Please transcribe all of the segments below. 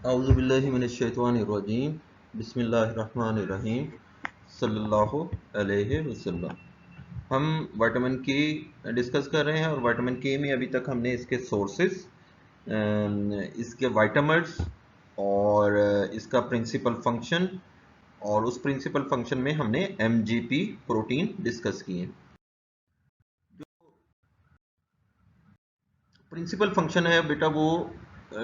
औज़ुबिल्लाहिमिनश्शैतानिर्रजीम बिस्मिल्लाहिर्रहमानिर्रहीम सल्लल्लाहु अलैहि वसल्लम। हम विटामिन के डिस्कस कर रहे हैं और विटामिन के में अभी तक हमने इसके सोर्सेस, इसके विटामिन्स और इसका प्रिंसिपल फंक्शन, और उस प्रिंसिपल फंक्शन में हमने एमजीपी प्रोटीन डिस्कस किए। प्रिंसिपल फंक्शन है बेटा वो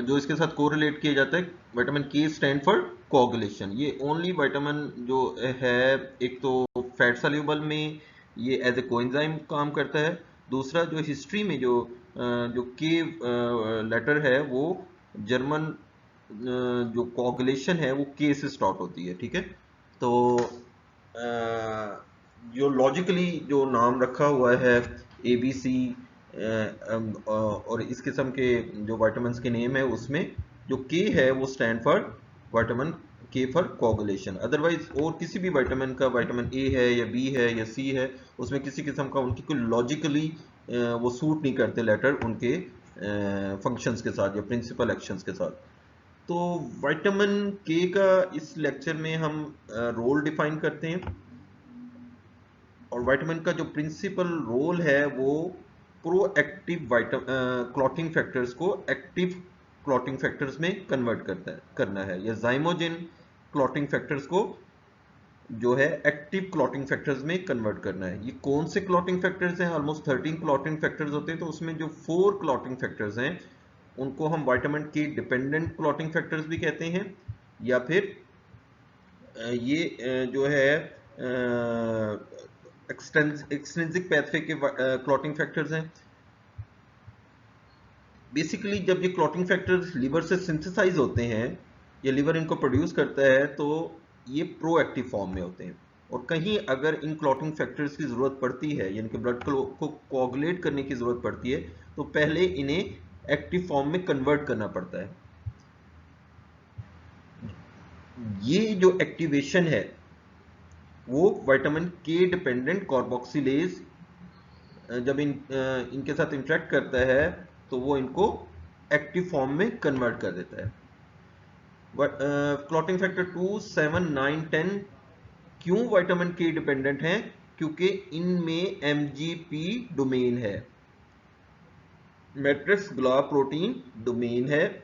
जो इसके साथ कोरिलेट किया जाता है, विटामिन के स्टैंड फॉर कोगुलेशन। ये ओनली विटामिन जो है, एक तो फैट सॉल्यूबल में ये एज ए कोएंजाइम काम करता है। दूसरा जो हिस्ट्री में जो के लेटर है वो जर्मन जो कोगुलेशन है वो के से स्टार्ट होती है, ठीक है। तो जो लॉजिकली जो नाम रखा हुआ है ए बी सी और इस किस्म के जो विटामिन्स के नेम है उसमें जो के है वो स्टैंड फॉर विटामिन के फॉर कोगुलेशन। अदरवाइज और किसी भी विटामिन का, विटामिन ए है या बी है या सी है, उसमें किसी किस्म का उनकी कोई लॉजिकली वो सूट नहीं करते लेटर उनके फंक्शंस के साथ या प्रिंसिपल एक्शंस के साथ। तो विटामिन के का इस लेक्चर में हम रोल डिफाइन करते हैं, और विटामिन का जो प्रिंसिपल रोल है वो प्रोएक्टिव क्लॉटिंग फैक्टर्स को एक्टिव क्लॉटिंग फैक्टर्स में कन्वर्ट करना है, या जाइमोजिन क्लॉटिंग फैक्टर्स को जो है एक्टिव क्लॉटिंग फैक्टर्स में कन्वर्ट करना है। ये कौन से क्लॉटिंग फैक्टर्स हैं? ऑलमोस्ट 13 क्लॉटिंग फैक्टर्स होते हैं, तो उसमें जो 4 क्लॉटिंग फैक्टर्स हैं उनको हम विटामिन के डिपेंडेंट क्लॉटिंग फैक्टर्स भी कहते हैं, या फिर ये जो है एक्सट्रिंसिक पैथवे के क्लॉटिंग फैक्टर्स हैं। बेसिकली जब ये क्लॉटिंग फैक्टर्स लिवर से सिंथेसाइज होते हैं या लिवर इनको प्रोड्यूस करता है तो ये प्रोएक्टिव फॉर्म में होते हैं, और कहीं अगर इन क्लॉटिंग फैक्टर्स की ज़रूरत पड़ती है, यानी कि ब्लड को कोगुलेट करने की ज़रूरत पड़ती है, तो पहले इन्हें एक्टिव फॉर्म में कन्वर्ट करना पड़ता है। ये जो एक्टिवेशन है वो विटामिन के डिपेंडेंट कार्बोक्सिलेज जब इनके साथ इंटरेक्ट करता है तो वो इनको एक्टिव फॉर्म में कन्वर्ट कर देता है। क्लॉटिंग फैक्टर 2, 7, 9, 10 क्यों विटामिन के डिपेंडेंट हैं? क्योंकि इनमें एमजीपी डोमेन है, मैट्रिक्स ग्लास प्रोटीन डोमेन है,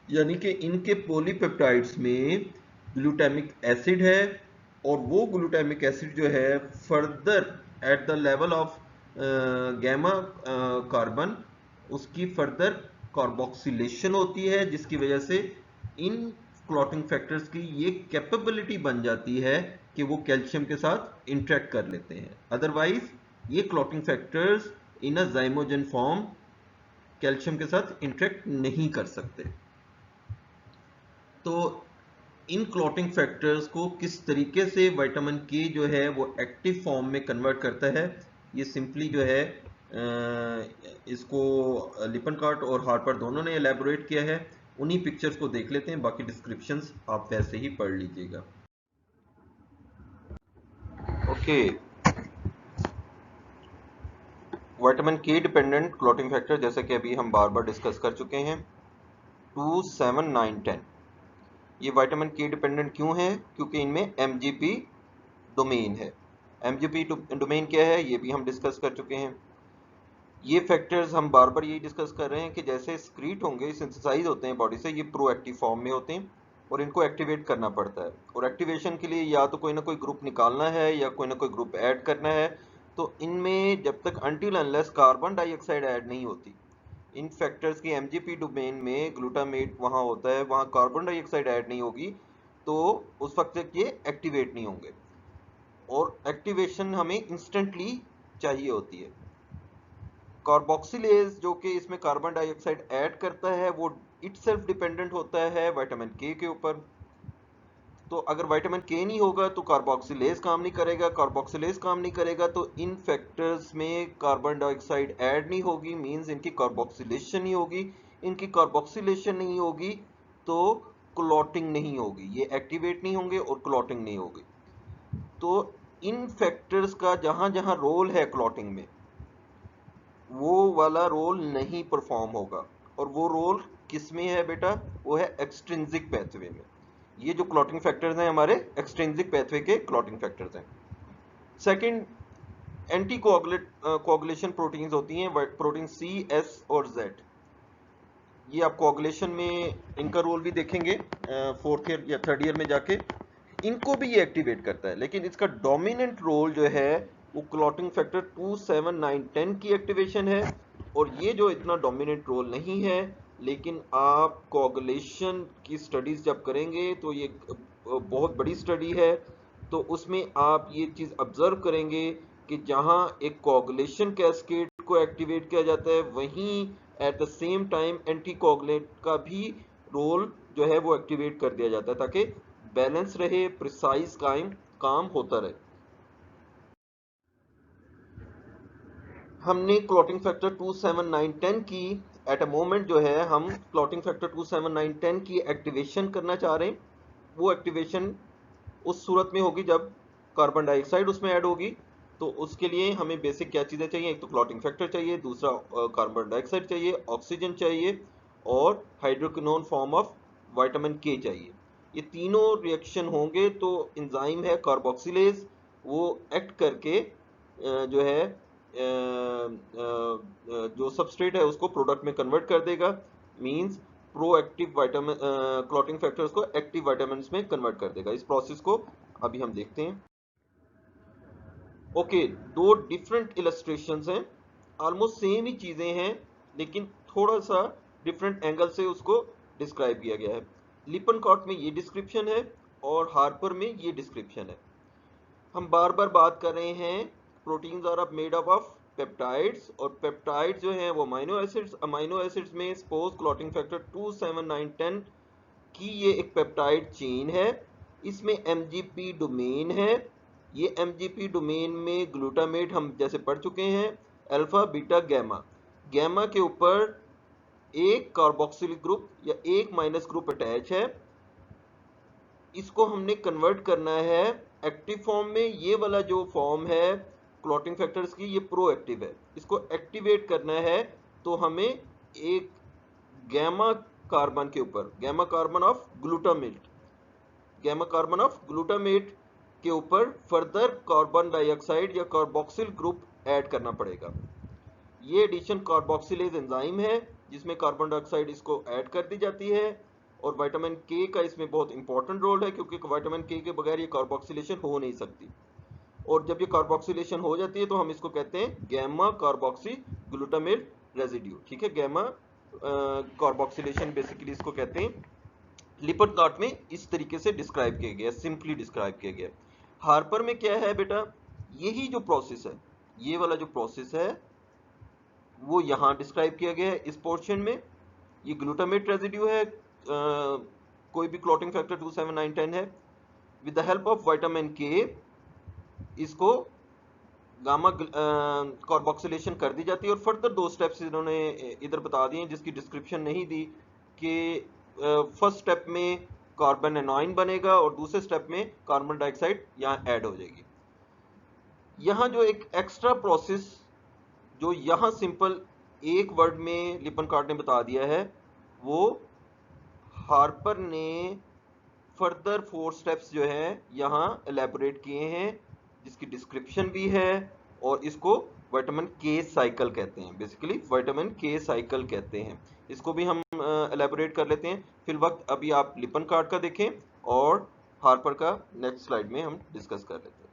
यानी कि इनके पॉलीपेप्टाइड्स में ग्लूटामिक एसिड है, और वो ग्लूटामिक एसिड जो है further at the level of gamma carbon उसकी फर्दर कार्बोक्सिलेशन होती है, जिसकी वजह से इन क्लॉटिंग फैक्टर्स की ये कैपेबिलिटी बन जाती है कि वो कैल्शियम के साथ इंटरेक्ट कर लेते हैं। अदरवाइज ये clotting factors in a zymogen form calcium के साथ इंटरेक्ट नहीं कर सकते। तो इन क्लॉटिंग फैक्टर्स को किस तरीके से विटामिन के जो है वो एक्टिव फॉर्म में कन्वर्ट करता है, ये सिंपली जो है इसको लिपनकॉर्ट और हार्पर दोनों ने एलैबोरेट किया है। उन्हीं पिक्चर्स को देख लेते हैं, बाकी डिस्क्रिप्शंस आप वैसे ही पढ़ लीजिएगा। ओके, विटामिन के डिपेंडेंट क्लॉटिंग फैक्टर जैसे कि अभी हम बार बार डिस्कस कर चुके हैं, 2, 7, 9, 10। ये विटामिन के डिपेंडेंट क्यों है? क्योंकि इनमें एमजीपी डोमेन है। एमजीपी डोमेन क्या है ये भी हम डिस्कस कर चुके हैं। ये फैक्टर्स हम बार बार यही डिस्कस कर रहे हैं कि जैसे स्क्रीट होंगे, सिंथेसाइज होते हैं बॉडी से, ये प्रोएक्टिव फॉर्म में होते हैं और इनको एक्टिवेट करना पड़ता है, और एक्टिवेशन के लिए या तो कोई ना कोई ग्रुप निकालना है या कोई ना कोई ग्रुप ऐड करना है। तो इनमें जब तक until unless carbon dioxide add नहीं होती, इन फैक्टर्स की एमजीपी डोमेन में ग्लूटामेट वहाँ होता है, वहाँ कार्बन डाइऑक्साइड ऐड नहीं होगी, तो उस वक्त तक ये एक्टिवेट नहीं होंगे, और एक्टिवेशन हमें इंस्टेंटली चाहिए होती है। कार्बोक्सिलेज जो कि इसमें कार्बन डाइऑक्साइड ऐड करता है वो इटसेल्फ डिपेंडेंट होता है विटामिन के ऊपर। तो अगर विटामिन के नहीं होगा तो कार्बोक्सिलेज काम नहीं करेगा, कार्बोक्सिलेज काम नहीं करेगा तो इन फैक्टर्स में कार्बन डाइऑक्साइड ऐड नहीं होगी, मींस इनकी कार्बोक्सिलेशन नहीं होगी। इनकी कार्बोक्सिलेशन नहीं होगी तो क्लॉटिंग नहीं होगी, ये एक्टिवेट नहीं होंगे और क्लॉटिंग नहीं होगी। तो इन फैक्टर्स का जहां जहां रोल है क्लॉटिंग में, वो वाला रोल नहीं परफॉर्म होगा, और वो रोल किस में है बेटा? वो है एक्सट्रिंसिक पैथवे में। ये जो क्लॉटिंग फैक्टर्स हैं हमारे एक्सट्रिंसिक पैथवे के क्लॉटिंग फैक्टर्स हैं। सेकंड, एंटी कोआगुलेशन प्रोटीन्स होती हैं, प्रोटीन सी, एस और जेड। ये आप कोआगुलेशन में इनका रोल भी देखेंगे फोर्थ ईयर या थर्ड ईयर में जाके। इनको भी ये एक्टिवेट करता है, लेकिन इसका डोमिनेंट रोल जो है वो क्लॉटिंग फैक्टर 2, 7, 9, 10 की एक्टिवेशन है। और ये जो इतना डोमिनेंट रोल नहीं है, लेकिन आप कोआगुलेशन की स्टडीज जब करेंगे तो ये बहुत बड़ी स्टडी है, तो उसमें आप ये चीज़ ऑब्जर्व करेंगे कि जहाँ एक कोआगुलेशन कैस्केड को एक्टिवेट किया जाता है, वहीं at the same time anti coagulant का भी रोल जो है वो एक्टिवेट कर दिया जाता है, ताकि बैलेंस रहे, प्रिसाइज काम होता रहे। हमने क्लॉटिंग फैक्टर 2, 7, 9, 10 की एट अ मोमेंट जो है हम क्लॉटिंग फैक्टर 2, 7, 9, 10 की एक्टिवेशन करना चाह रहे हैं। वो एक्टिवेशन उस सूरत में होगी जब कार्बन डाइऑक्साइड उसमें ऐड होगी। तो उसके लिए हमें बेसिक क्या चीज़ें चाहिए? एक तो क्लॉटिंग फैक्टर चाहिए, दूसरा कार्बन डाइऑक्साइड चाहिए, ऑक्सीजन चाहिए और हाइड्रोक्विनोन फॉर्म ऑफ विटामिन के चाहिए। ये तीनों रिएक्शन होंगे तो एंजाइम है कार्बोक्सिलेज, वो एक्ट करके जो है जो सबस्ट्रेट है उसको प्रोडक्ट में कन्वर्ट कर देगा। Means proactive vitamin clotting factors को एक्टिव विटामिन्स में कन्वर्ट कर देगा। इस प्रोसेस को अभी हम देखते हैं। ओके, दो डिफरेंट इलस्ट्रेशंस हैं, ऑलमोस्ट सेम ही चीजें हैं, लेकिन थोड़ा सा डिफरेंट एंगल से उसको डिस्क्राइब किया गया है। लिपनकॉर्ट में ये डिस्क्रिप्शन है और हार्पर में ये डिस्क्रिप्शन है। हम बार बार बात कर रहे हैं proteins are made up of peptides, और पेप्टाइड्स जो हैं वो अमाइनो एसिड्स। अमाइनो एसिड्स में सपोज क्लॉटिंग फैक्टर 2, 7, 9, 10 की ये एक पेप्टाइड चेन है, इसमें एमजीपी डोमेन है। ये एमजीपी डोमेन में ग्लूटामेट हम जैसे पढ़ चुके हैं, अल्फा बीटा गैमा। गैमा के ऊपर एक कार्बोक्सिलिक ग्रुप या एक माइनस ग्रुप अटैच है। इसको हमने कन्वर्ट करना है एक्टिव फॉर्म में। ये वाला जो फॉर्म है क्लॉटिंग फैक्टर्स की, ये प्रोएक्टिव है। इसको एक्टिवेट करना है तो हमें एक गैमा कार्बन के ऊपर, gamma carbon of glutamate, gamma carbon of glutamate के ऊपर फर्दर कार्बन डाइऑक्साइड या कार्बोक्सिल ग्रुप ऐड करना पड़ेगा। ये एडिशन कार्बोक्सिलेज एंजाइम है जिसमें कार्बन डाइऑक्साइड इसको ऐड कर दी जाती है। और विटामिन के का इसमें बहुत इंपॉर्टेंट रोल है, क्योंकि विटामिन के बगैर ये कार्बोक्सिलेशन हो नहीं सकती। और जब ये कार्बोक्सिलेशन हो जाती है तो हम इसको कहते हैं गैमा कार्बोक्सी ग्लूटामेट रेजिड्यू। ठीक है, गैमा कार्बोक्सिलेशन बेसिकली इसको कहते हैं। लिपनकॉर्ट में इस तरीके से डिस्क्राइब किया गया, सिंपली डिस्क्राइब किया गया। हार्पर में क्या है बेटा? यही जो प्रोसेस है, ये वाला जो प्रोसेस है वो यहाँ डिस्क्राइब किया गया है इस पोर्शन में। ये ग्लूटामेट रेजिड्यू है, कोई भी क्लॉटिंग फैक्टर 2, 7, 9, 10 है। With the help of vitamin के इसको गामा कार्बोक्सिलेशन कर दी जाती है। और फर्दर दो स्टेप्स इन्होंने इधर बता दिए जिसकी डिस्क्रिप्शन नहीं दी, कि फर्स्ट स्टेप में कार्बन एनोइन बनेगा और दूसरे स्टेप में कार्बन डाइऑक्साइड यहाँ ऐड हो जाएगी। यहाँ जो एक एक्स्ट्रा प्रोसेस जो यहाँ सिंपल एक वर्ड में लिपनकॉर्ट ने बता दिया है, वो हार्पर ने फर्दर 4 स्टेप्स जो है यहाँ एलेबोरेट किए हैं, जिसकी डिस्क्रिप्शन भी है। और इसको विटामिन के साइकिल कहते हैं, बेसिकली विटामिन के साइकिल कहते हैं। इसको भी हम एलेबोरेट कर लेते हैं। फिर वक्त अभी आप लिपनकॉर्ट का देखें और हार्पर का नेक्स्ट स्लाइड में हम डिस्कस कर लेते हैं।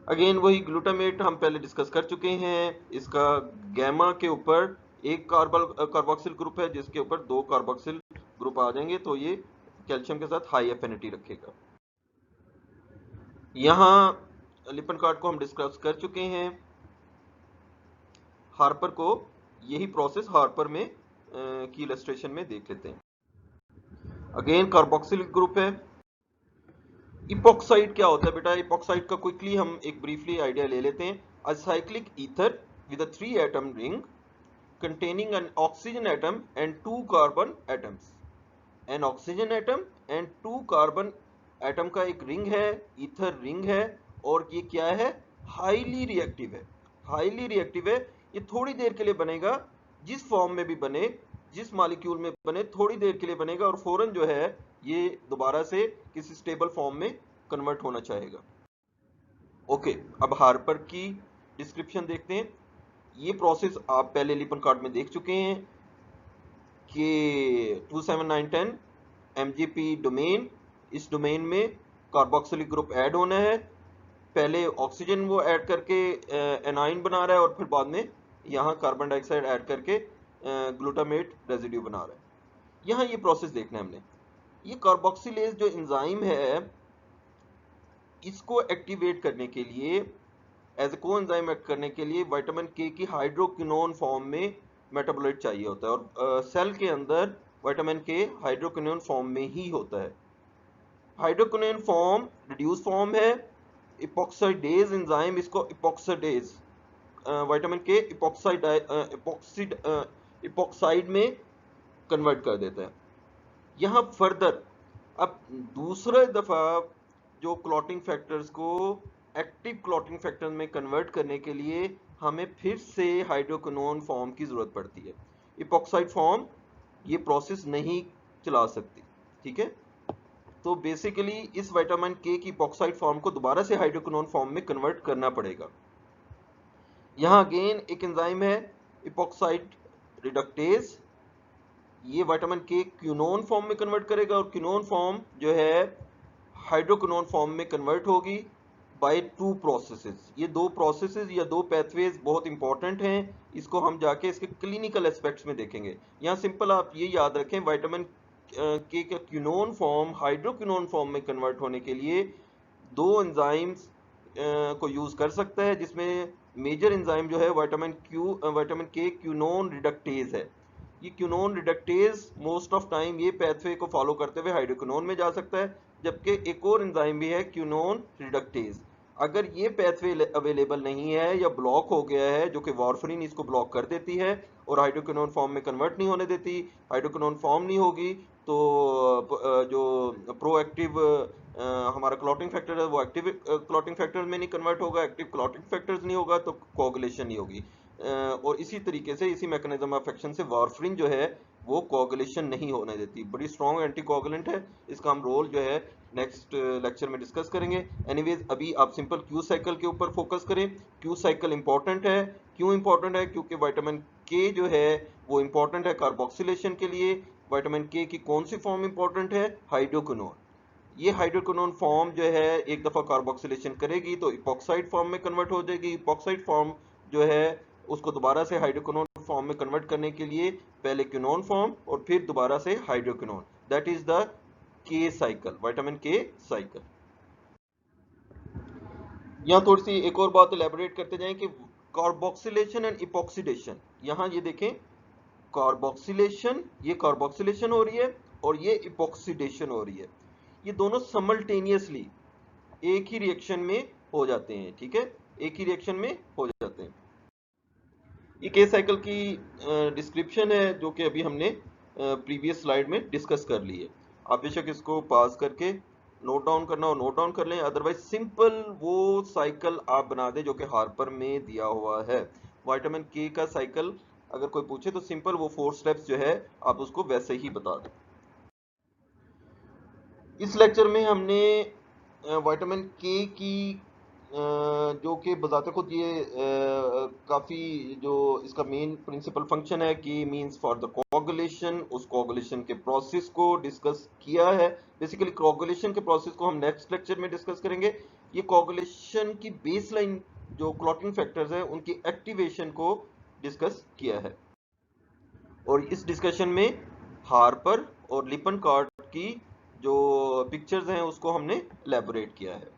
अगेन वही ग्लूटामेट हम पहले डिस्कस कर चुके हैं। इसका गैमा के ऊपर एक कार्बोक्सिल ग्रुप है, जिसके ऊपर 2 कार्बोक्सिल ग्रुप आ जाएंगे, तो ये कैल्शियम के साथ हाई एफिनिटी रखेगा। यहाँ लिपनकॉर्ट को हम डिस्कस कर चुके हैं। हार्पर को यही प्रोसेस हार्पर में की इलस्ट्रेशन में देख लेते हैं। अगेन कार्बोक्सिल ग्रुप है। इपॉक्साइड क्या होता है बेटा? इपॉक्साइड का क्विकली हम एक ब्रीफली आइडिया ले लेते हैं। Acyclic ether with a 3 atom ring containing an oxygen atom and 2 carbon atoms. An oxygen atom and 2 carbon atom का एक रिंग है, ईथर रिंग है। और ये क्या है? हाईली रिएक्टिव है। हाईली रिएक्टिव है। ये थोड़ी देर के लिए बनेगा, जिस फॉर्म में भी बने जिस मॉलिक्यूल में बने थोड़ी देर के लिए बनेगा और फौरन जो है ये दोबारा से किसी स्टेबल फॉर्म में कन्वर्ट होना चाहेगा। ओके, अब हार्पर की डिस्क्रिप्शन देखते हैं। ये प्रोसेस आप पहले लिपन कार्ड में देख चुके हैं कि 27910 MgP डोमेन, इस डोमेन में कार्बोक्सिलिक ग्रुप ऐड होना है। पहले ऑक्सीजन वो ऐड करके एनाइन बना रहा है और फिर बाद में यहाँ कार्बन डाइऑक्साइड ऐड करके ग्लूटामेट रेजिड्यू बना रहा है। यहाँ ये प्रोसेस देखना है हमने। ये कार्बोक्सिलेज जो एंजाइम है, इसको एक्टिवेट करने के लिए, एज ए कोएंजाइम एक्ट करने के लिए विटामिन के की हाइड्रोक्विनोन फॉर्म में मेटाबोलाइट चाहिए होता है और सेल के अंदर विटामिन के हाइड्रोक्विनोन फॉर्म में ही होता है। हाइड्रोक्विनोन फॉर्म रिड्यूस फॉर्म है। इपॉक्साइडेज एंजाइम इसको इपॉक्साइडेज विटामिन के इपॉक्साइड में कन्वर्ट कर देता है। यहाँ फर्दर अब दूसरा दफा जो क्लॉटिंग फैक्टर्स को एक्टिव क्लॉटिंग फैक्टर्स में कन्वर्ट करने के लिए हमें फिर से हाइड्रोक्विनोन फॉर्म की जरूरत पड़ती है। इपॉक्साइड फॉर्म ये प्रोसेस नहीं चला सकती, ठीक है। तो बेसिकली इस विटामिन के की इपॉक्साइड फॉर्म को दोबारा से हाइड्रोक्विनोन फॉर्म में कन्वर्ट करना पड़ेगा। यहाँ अगेन एक एंजाइम है इपॉक्साइड रिडक्टेज, ये विटामिन के क्विनोन फॉर्म में कन्वर्ट करेगा और क्विनोन फॉर्म जो है हाइड्रोक्विनोन फॉर्म में कन्वर्ट होगी बाय टू प्रोसेसेस। ये दो प्रोसेसेस या दो पैथवेज बहुत इंपॉर्टेंट हैं, इसको हम जाके इसके क्लिनिकल एस्पेक्ट्स में देखेंगे। यहाँ सिंपल आप ये याद रखें, विटामिन के का क्विनोन फॉर्म हाइड्रोक्विनोन फॉर्म में कन्वर्ट होने के लिए दो एंजाइम्स को यूज कर सकता है, जिसमें मेजर एंजाइम जो है विटामिन के क्विनोन रिडक्टेज है। ये quinone reductase most of time ये पैथवे को फॉलो करते हुए हाइड्रोक्विनोन में जा सकता है, जबकि एक और एंजाइम भी है क्विनोन रिडक्टेज। अगर ये पैथवे अवेलेबल नहीं है या ब्लॉक हो गया है, जो कि वारफरिन इसको ब्लॉक कर देती है और हाइड्रोक्विनोन फॉर्म में कन्वर्ट नहीं होने देती, हाइड्रोक्विनोन फॉर्म नहीं होगी तो जो प्रोएक्टिव हमारा क्लॉटिंग फैक्टर है वो एक्टिव क्लॉटिंग फैक्टर में नहीं कन्वर्ट होगा, एक्टिव क्लॉटिंग फैक्टर्स नहीं होगा तो कोगुलेशन नहीं होगी। और इसी तरीके से इसी मैकेनिज्म ऑफ एक्शन से वारफरिन जो है वो कोगुलेशन नहीं होने देती। बड़ी स्ट्रॉन्ग एंटी कोगुलेंट है, इसका हम रोल जो है नेक्स्ट लेक्चर में डिस्कस करेंगे। एनीवेज अभी आप सिंपल क्यू साइकिल के ऊपर फोकस करें। क्यू साइकिल इंपॉर्टेंट है, क्यों इंपॉर्टेंट है? क्योंकि विटामिन के जो है वो इंपॉर्टेंट है कार्बोक्सिलेशन के लिए। विटामिन के की कौन सी फॉर्म इंपॉर्टेंट है? हाइड्रोक्विनोन। ये हाइड्रोक्विनोन फॉर्म जो है एक दफा कार्बोक्सिलेशन करेगी तो इपॉक्साइड फॉर्म में कन्वर्ट हो जाएगी। इपॉक्साइड फॉर्म जो है उसको दोबारा से हाइड्रोक्विनोन फॉर्म में कन्वर्ट करने के लिए पहले क्विनोन फॉर्म और फिर दोबारा से हाइड्रोक्विनोन, दैट इज द के साइकिल, विटामिन के साइकिल। यहाँ थोड़ी सी एक और बात इलेबोरेट करते जाएं कि कार्बोक्सिलेशन एंड इपॉक्सीडेशन। यहाँ ये देखें कार्बोक्सिलेशन, ये कार्बोक्सिलेशन हो रही है और ये इपॉक्सीडेशन हो रही है। ये दोनों समल्टेनियसली एक ही रिएक्शन में हो जाते हैं, ठीक है, एक ही रिएक्शन में हो जाते हैं। ये के साइकिल की डिस्क्रिप्शन है जो कि अभी हमने प्रीवियस स्लाइड में डिस्कस कर ली है। आप बेशक इसको पास करके नोट डाउन करना हो नोट डाउन कर लें, अदरवाइज सिंपल वो साइकिल आप बना दें जो कि हार्पर में दिया हुआ है। विटामिन के का साइकिल अगर कोई पूछे तो सिंपल वो 4 स्टेप्स जो है आप उसको वैसे ही बता दें। इस लेक्चर में हमने विटामिन के की जो कि बजाते खुद ये काफ़ी जो इसका मेन प्रिंसिपल फंक्शन है कि मींस फॉर द कोगुलेशन, उस कोगुलेशन के प्रोसेस को डिस्कस किया है। बेसिकली कोगुलेशन के प्रोसेस को हम नेक्स्ट लेक्चर में डिस्कस करेंगे। ये कोगुलेशन की बेसलाइन जो क्लॉटिंग फैक्टर्स हैं उनकी एक्टिवेशन को डिस्कस किया है और इस डिस्कशन में हार्पर और लिपन कार्ड की जो पिक्चर्स हैं उसको हमने एलैबोरेट किया है।